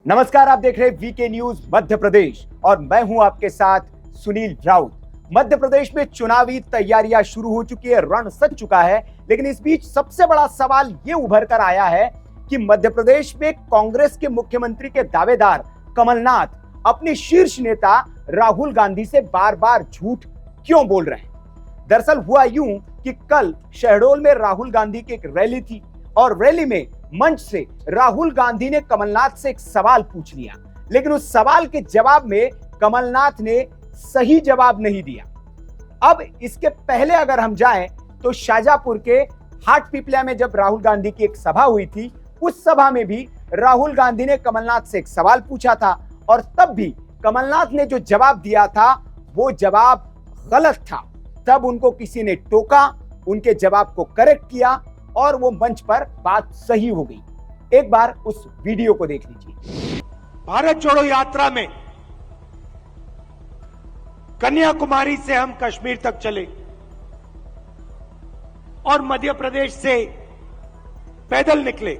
नमस्कार, आप देख रहे हैं वीके न्यूज मध्य प्रदेश और मैं हूं आपके साथ सुनील राउत। मध्य प्रदेश में चुनावी तैयारियां शुरू हो चुकी है, रण सज चुका है, लेकिन इस बीच सबसे बड़ा सवाल ये उभर कर आया है कि मध्य प्रदेश में कांग्रेस के मुख्यमंत्री के दावेदार कमलनाथ अपने शीर्ष नेता राहुल गांधी से बार बार झूठ क्यों बोल रहे हैं। दरअसल हुआ यूं कि कल शहडोल में राहुल गांधी की एक रैली थी और रैली में मंच से राहुल गांधी ने कमलनाथ से एक सवाल पूछ लिया, लेकिन उस सवाल के जवाब में कमलनाथ ने सही जवाब नहीं दिया। अब इसके पहले अगर हम जाएं तो शाजापुर के हाट पिपलिया में जब राहुल गांधी की एक सभा हुई थी, उस सभा में भी राहुल गांधी ने कमलनाथ से एक सवाल पूछा था और तब भी कमलनाथ ने जो जवाब दिया था वो जवाब गलत था। तब उनको किसी ने टोका, उनके जवाब को करेक्ट किया और वो मंच पर बात सही हो गई। एक बार उस वीडियो को देख लीजिए। भारत जोड़ो यात्रा में कन्याकुमारी से हम कश्मीर तक चले और मध्य प्रदेश से पैदल निकले।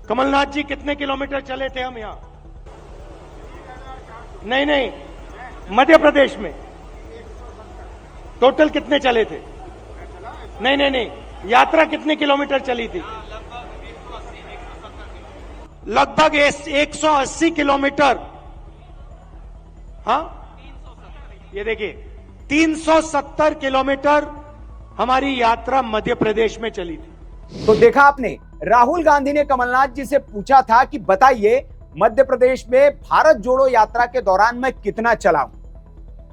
कमलनाथ जी कितने किलोमीटर चले थे हम यहां? नहीं, मध्य प्रदेश में टोटल कितने चले थे? नहीं, यात्रा कितने किलोमीटर चली थी? लगभग 180 किलोमीटर। हाँ, ये देखिए 370 किलोमीटर हमारी यात्रा मध्य प्रदेश में चली थी। तो देखा आपने, राहुल गांधी ने कमलनाथ जी से पूछा था कि बताइए मध्य प्रदेश में भारत जोड़ो यात्रा के दौरान मैं कितना चला हूं।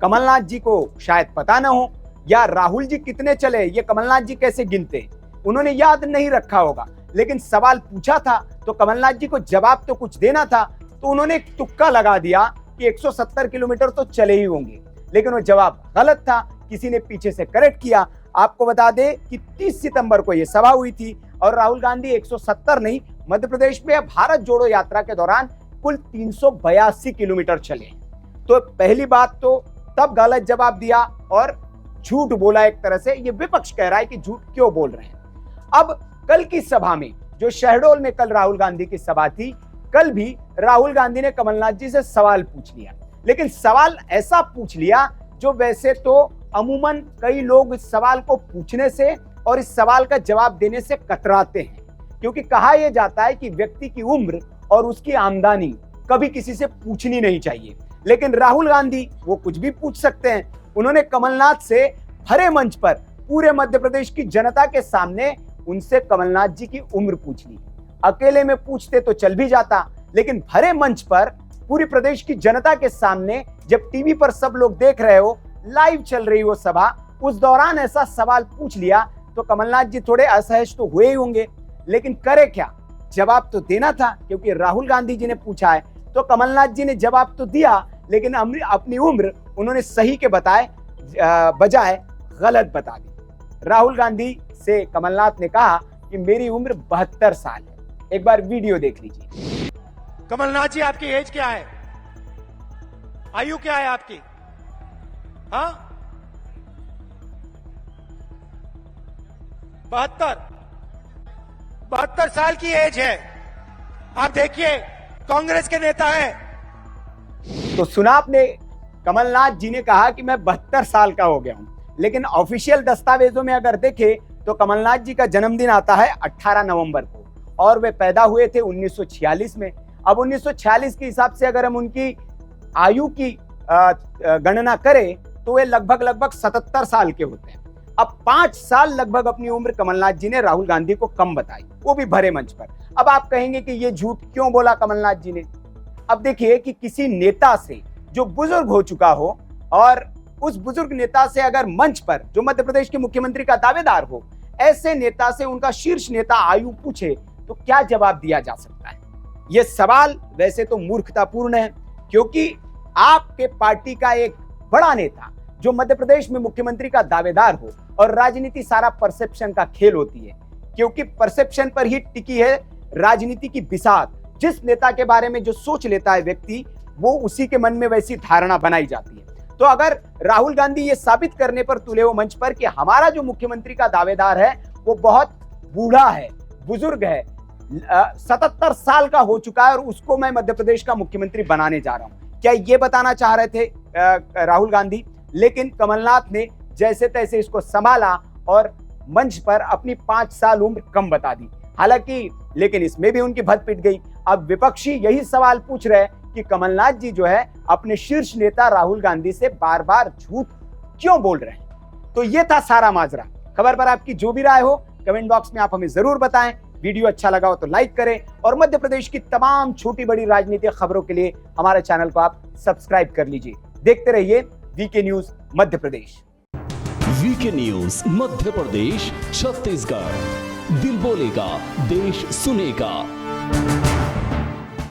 कमलनाथ जी को शायद पता ना हो या राहुल जी कितने चले ये कमलनाथ जी कैसे गिनते, उन्होंने याद नहीं रखा होगा। लेकिन सवाल पूछा था तो कमलनाथ जी को जवाब तो कुछ देना था, तो उन्होंने एक तुक्का लगा दिया कि 170 किलोमीटर तो चले ही होंगे, लेकिन वो जवाब गलत था। किसी ने पीछे से करेक्ट किया। आपको बता दें कि 30 सितंबर को यह सभा हुई थी और राहुल गांधी 170 नहीं, मध्य प्रदेश में भारत जोड़ो यात्रा के दौरान कुल 382 किलोमीटर चले। तो पहली बात तो तब गलत जवाब दिया और झूठ बोला। एक तरह से ये विपक्ष कह रहा है कि झूठ क्यों बोल रहे हैं। अब कल की सभा में, जो शहडोल में कल राहुल गांधी की सभा थी, कल भी राहुल गांधी ने कमलनाथ जी से सवाल पूछ लिया, लेकिन सवाल ऐसा पूछ लिया जो वैसे तो अमूमन कई लोग इस सवाल को पूछने से और इस सवाल का जवाब देने से कतराते हैं, क्योंकि कहा यह जाता है कि व्यक्ति की उम्र और उसकी आमदनी कभी किसी से पूछनी नहीं चाहिए। लेकिन राहुल गांधी वो कुछ भी पूछ सकते हैं। उन्होंने कमलनाथ से भरे मंच पर पूरे मध्य प्रदेश की जनता के सामने उनसे कमलनाथ जी की उम्र पूछ ली। अकेले में पूछते तो चल भी जाता, लेकिन भरे मंच पर पूरी प्रदेश की जनता के सामने, जब टीवी पर सब लोग देख रहे हो, लाइव चल रही हो सभा, उस दौरान ऐसा सवाल पूछ लिया तो कमलनाथ जी थोड़े असहज तो हुए ही होंगे। लेकिन करे क्या, जवाब तो देना था, क्योंकि राहुल गांधी जी ने पूछा है। तो कमलनाथ जी ने जवाब तो दिया, लेकिन अपनी उम्र उन्होंने सही के बजाय गलत बता दी। राहुल गांधी से कमलनाथ ने कहा कि मेरी उम्र 72 साल है। एक बार वीडियो देख लीजिए। कमलनाथ जी, आपकी एज क्या है? आयु क्या है आपकी? हाँ, 72 साल की एज है। आप देखिए, कांग्रेस के नेता हैं। तो सुना आपने, कमलनाथ जी ने कहा कि मैं 72 साल का हो गया हूं, लेकिन ऑफिशियल दस्तावेजों में अगर देखें तो कमलनाथ जी का जन्मदिन आता है 18 नवंबर को और वे पैदा हुए थे 1946 में। अब 1946 के हिसाब से अगर हम उनकी आयु की गणना करें तो वे लगभग 77 साल के होते हैं। अब 5 साल लगभग अपनी उम्र कमलनाथ जी ने राहुल गांधी को कम बताई, वो भी भरे मंच पर। अब आप कहेंगे कि ये झूठ क्यों बोला कमलनाथ जी ने। अब देखिए कि किसी नेता से जो बुजुर्ग हो चुका हो और उस बुजुर्ग नेता से अगर मंच पर, जो मध्य प्रदेश के मुख्यमंत्री का दावेदार हो, ऐसे नेता से उनका शीर्ष नेता आयु पूछे तो क्या जवाब दिया जा सकता है। यह सवाल वैसे तो मूर्खतापूर्ण है, क्योंकि आपके पार्टी का एक बड़ा नेता जो मध्य प्रदेश में मुख्यमंत्री का दावेदार हो, और राजनीति सारा परसेप्शन का खेल होती है, क्योंकि परसेप्शन पर ही टिकी है राजनीति की बिसात। जिस नेता के बारे में जो सोच लेता है व्यक्ति, वो उसी के मन में वैसी धारणा बनाई जाती है। तो अगर राहुल गांधी ये साबित करने पर तुले हो मंच पर कि हमारा जो मुख्यमंत्री का दावेदार है वो बहुत बूढ़ा है, बुजुर्ग है, 77 साल का हो चुका है और उसको मैं मध्य प्रदेश का मुख्यमंत्री बनाने जा रहा हूं। क्या ये बताना चाह रहे थे राहुल गांधी? लेकिन कमलनाथ ने जैसे तैसे इसको संभाला और मंच पर अपनी 5 साल उम्र कम बता दी। हालांकि लेकिन इसमें भी उनकी भद पिट गई। अब विपक्षी यही सवाल पूछ रहे हैं कि कमलनाथ जी जो है अपने शीर्ष नेता राहुल गांधी से बार बार झूठ क्यों बोल रहे हैं। तो ये था सारा माजरा। खबर पर आपकी जो भी राय हो कमेंट बॉक्स में आप हमें जरूर बताएं। वीडियो अच्छा लगा हो तो लाइक करें और मध्य प्रदेश की तमाम छोटी बड़ी राजनीतिक खबरों के लिए हमारे चैनल को आप सब्सक्राइब कर लीजिए। देखते रहिए VK news Madhya Pradesh. VK news Madhya Pradesh Chhattisgarh, दिल बोलेगा देश सुनेगा।